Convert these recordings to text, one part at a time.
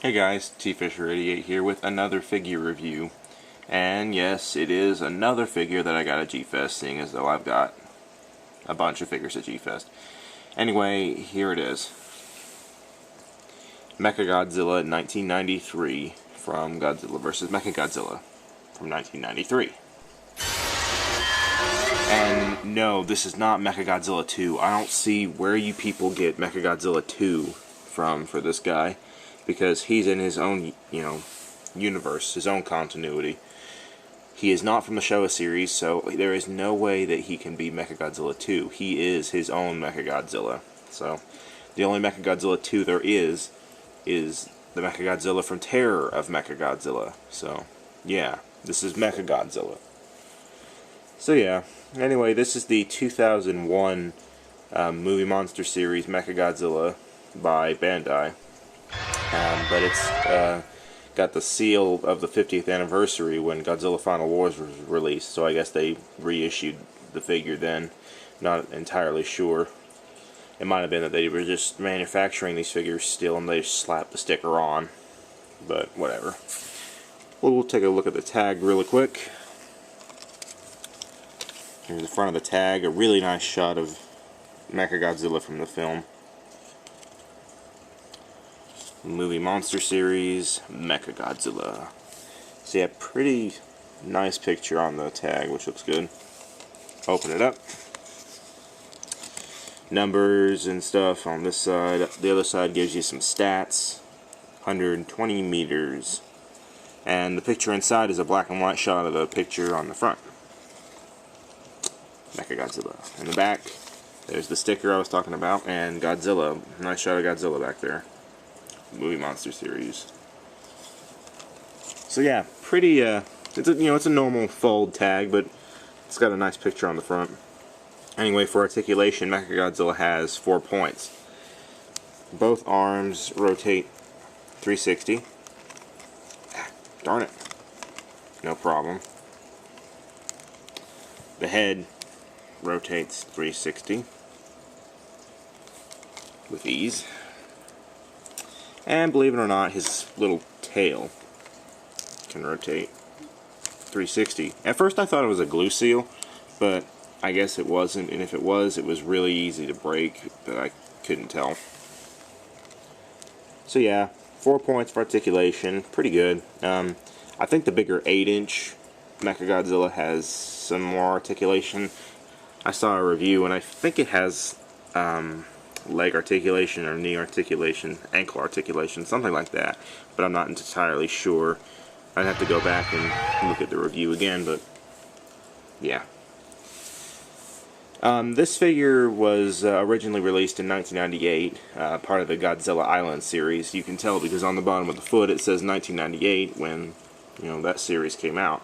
Hey guys, TFisher88 here with another figure review. And yes, it is another figure that I got at G-Fest, seeing as though I've got a bunch of figures at G-Fest. Anyway, here it is. Mechagodzilla 1993 from Godzilla vs. Mechagodzilla from 1993. And no, this is not Mechagodzilla 2. I don't see where you people get Mechagodzilla 2 from for this guy, because he's in his own, universe, his own continuity. He is not from the Showa series, so there is no way that he can be Mechagodzilla 2. He is his own Mechagodzilla. So, the only Mechagodzilla 2 there is the Mechagodzilla from Terror of Mechagodzilla. So, yeah, this is Mechagodzilla. So yeah, anyway, this is the 2001 movie monster series Mechagodzilla by Bandai. But it's got the seal of the 50th anniversary when Godzilla Final Wars was released, so I guess they reissued the figure then. Not entirely sure. It might have been that they were just manufacturing these figures still and they just slapped the sticker on. But whatever. We'll take a look at the tag really quick. Here's the front of the tag, a really nice shot of Mechagodzilla from the film. Movie monster series, Mechagodzilla. So yeah, pretty nice picture on the tag, which looks good. Open it up. Numbers and stuff on this side. The other side gives you some stats. 120 meters. And the picture inside is a black and white shot of the picture on the front. Mechagodzilla. In the back, there's the sticker I was talking about, and Godzilla. Nice shot of Godzilla back there. Movie monster series. So yeah, pretty. It's a normal fold tag, but it's got a nice picture on the front. Anyway, for articulation, Mechagodzilla has 4 points. Both arms rotate 360. Darn it. No problem. The head rotates 360 with ease. And believe it or not, his little tail can rotate 360. At first I thought it was a glue seal, but I guess it wasn't, and if it was really easy to break, but I couldn't tell. So yeah, 4 points for articulation, pretty good. I think the bigger 8-inch Mechagodzilla has some more articulation. I saw a review and I think it has leg articulation or knee articulation, ankle articulation, something like that, but I'm not entirely sure. I'd have to go back and look at the review again, but yeah. This figure was originally released in 1998, part of the Godzilla Island series. You can tell because on the bottom of the foot it says 1998 when, that series came out.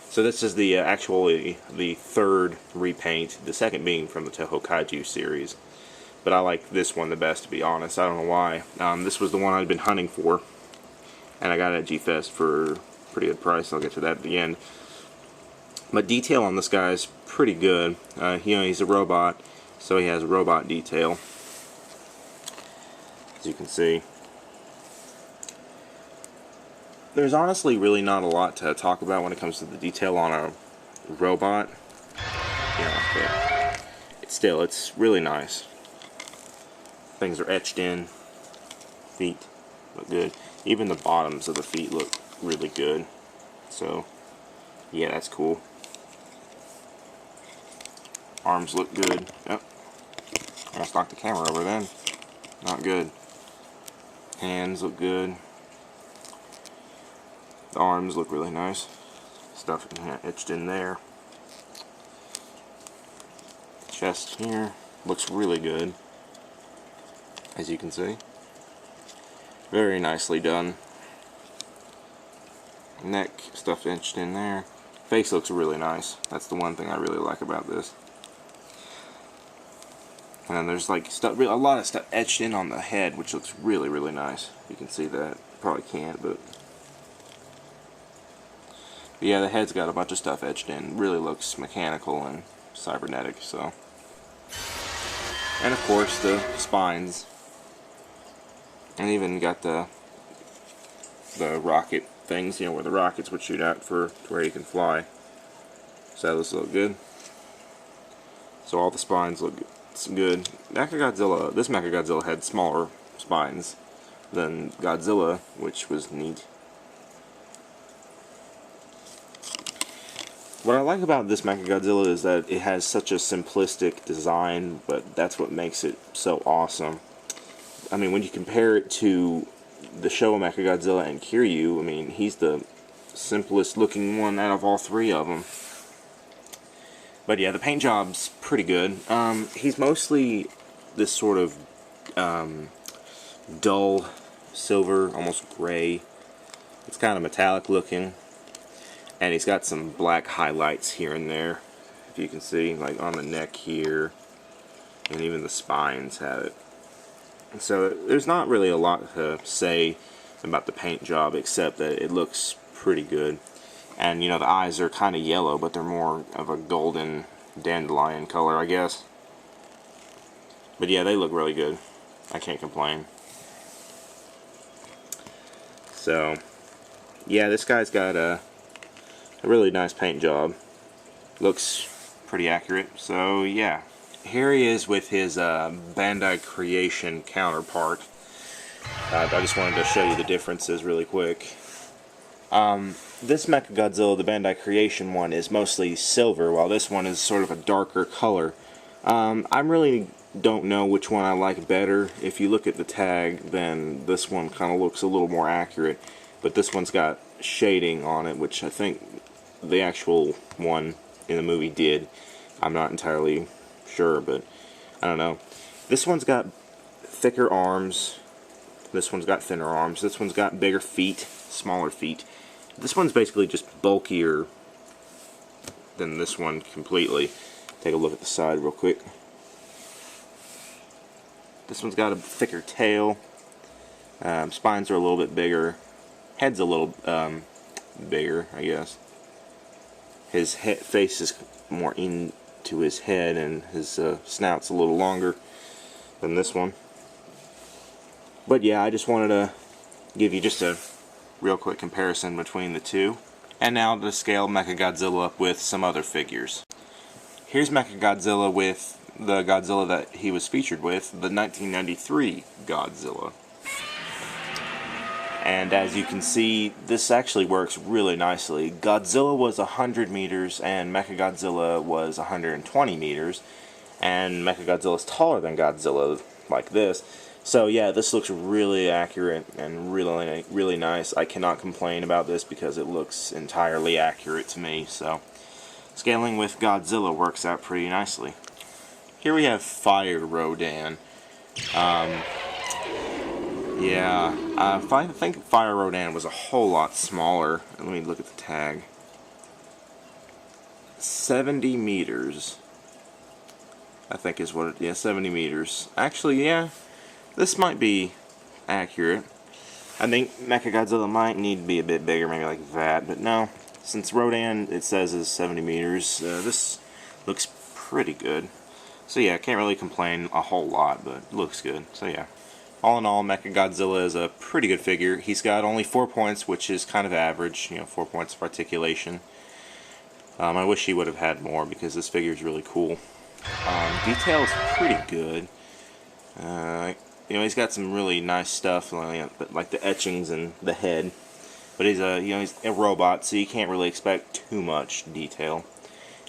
So this is the actually the third repaint, the second being from the Daikaiju series. But I like this one the best, to be honest. I don't know why. This was the one I'd been hunting for, and I got it at G-Fest for a pretty good price. I'll get to that at the end. But detail on this guy is pretty good. He's a robot, so he has robot detail, as you can see. There's honestly really not a lot to talk about when it comes to the detail on a robot. But it's really nice. Things are etched in. Feet look good. Even the bottoms of the feet look really good. So, yeah, that's cool. Arms look good. Yep. Almost knocked the camera over then. Not good. Hands look good. The arms look really nice. Stuff etched in there. Chest here looks really good, as you can see. Very nicely done. Neck, stuff etched in there. Face looks really nice. That's the one thing I really like about this. And then there's like a lot of stuff etched in on the head, which looks really, really nice. You can see that. Probably can't, but yeah, the head's got a bunch of stuff etched in. Really looks mechanical and cybernetic, so. And of course the spines. And even got the the rocket things, you know, where the rockets would shoot out for to where you can fly. So this look good. So all the spines look good. Mechagodzilla, this Mechagodzilla had smaller spines than Godzilla, which was neat. What I like about this Mechagodzilla is that it has such a simplistic design, but that's what makes it so awesome. I mean, when you compare it to the Showa Mechagodzilla and Kiryu, I mean, he's the simplest looking one out of all three of them. But yeah, the paint job's pretty good. He's mostly this sort of dull silver, almost gray. It's kind of metallic looking. And he's got some black highlights here and there, if you can see, like on the neck here. And even the spines have it. So there's not really a lot to say about the paint job, except that it looks pretty good. And, you know, the eyes are kind of yellow, but they're more of a golden dandelion color, I guess. But yeah, they look really good. I can't complain. So, yeah, this guy's got a really nice paint job. Looks pretty accurate. So, yeah. Here he is with his Bandai Creation counterpart. I just wanted to show you the differences really quick. This Mechagodzilla, the Bandai Creation one, is mostly silver, while this one is sort of a darker color. I really don't know which one I like better. If you look at the tag, then this one kind of looks a little more accurate, but this one's got shading on it, which I think the actual one in the movie did. I'm not entirely sure, but I don't know. This one's got thicker arms. This one's got thinner arms. This one's got bigger feet, smaller feet. This one's basically just bulkier than this one completely. Take a look at the side real quick. This one's got a thicker tail. Spines are a little bit bigger. Head's a little bigger, I guess. His face is more into his head, and his snout's a little longer than this one. But yeah, I just wanted to give you just a real quick comparison between the two. And now to scale Mechagodzilla up with some other figures. Here's Mechagodzilla with the Godzilla that he was featured with, the 1993 Godzilla. And as you can see, this actually works really nicely. Godzilla was 100 meters and Mechagodzilla was 120 meters. And Mechagodzilla is taller than Godzilla, like this. So yeah, this looks really accurate and really nice. I cannot complain about this because it looks entirely accurate to me. So scaling with Godzilla works out pretty nicely. Here we have Fire Rodan. Yeah, I think Fire Rodan was a whole lot smaller. Let me look at the tag. 70 meters. I think is what it, yeah, 70 meters. Actually, yeah, this might be accurate. I think Mechagodzilla might need to be a bit bigger, maybe like that, but no. Since Rodan, it says, is 70 meters, this looks pretty good. So yeah, can't really complain a whole lot, but it looks good. So yeah. All in all, Mechagodzilla is a pretty good figure. He's got only 4 points, which is kind of average, you know, 4 points of articulation. I wish he would have had more because this figure is really cool. Detail's pretty good. You know, he's got some really nice stuff, like the etchings and the head. But he's a robot, so you can't really expect too much detail.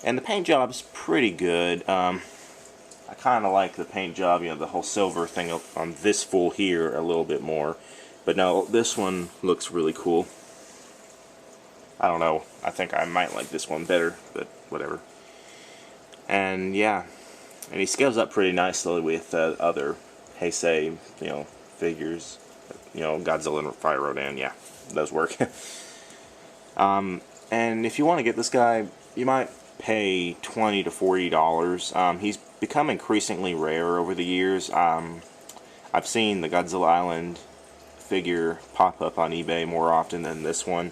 And the paint job's pretty good. I kind of like the paint job, you know, the whole silver thing on this fool here a little bit more. But no, this one looks really cool. I don't know, I think I might like this one better, but whatever. And yeah, and he scales up pretty nicely with other Heisei, you know, figures. You know, Godzilla and Fire Rodan, yeah, those work. And if you want to get this guy, you might pay $20 to $40. He's become increasingly rare over the years. I've seen the Godzilla Island figure pop up on eBay more often than this one,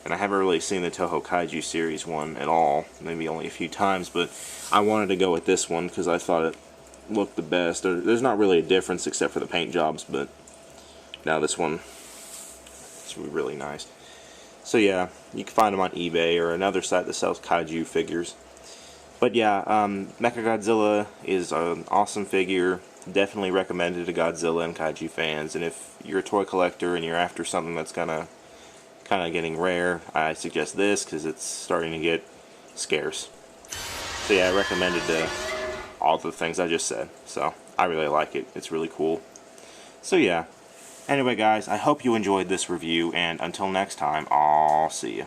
and I haven't really seen the Toho Kaiju series one at all, maybe only a few times, but I wanted to go with this one because I thought it looked the best. There's not really a difference except for the paint jobs, but now this one It's really nice. So yeah, you can find them on eBay or another site that sells kaiju figures. But yeah, Mechagodzilla is an awesome figure. Definitely recommended to Godzilla and kaiju fans. And if you're a toy collector and you're after something that's kind of getting rare, I suggest this because it's starting to get scarce. So yeah, I recommend it to all the things I just said. So I really like it. It's really cool. So yeah. Anyway guys, I hope you enjoyed this review, and until next time, I'll see you.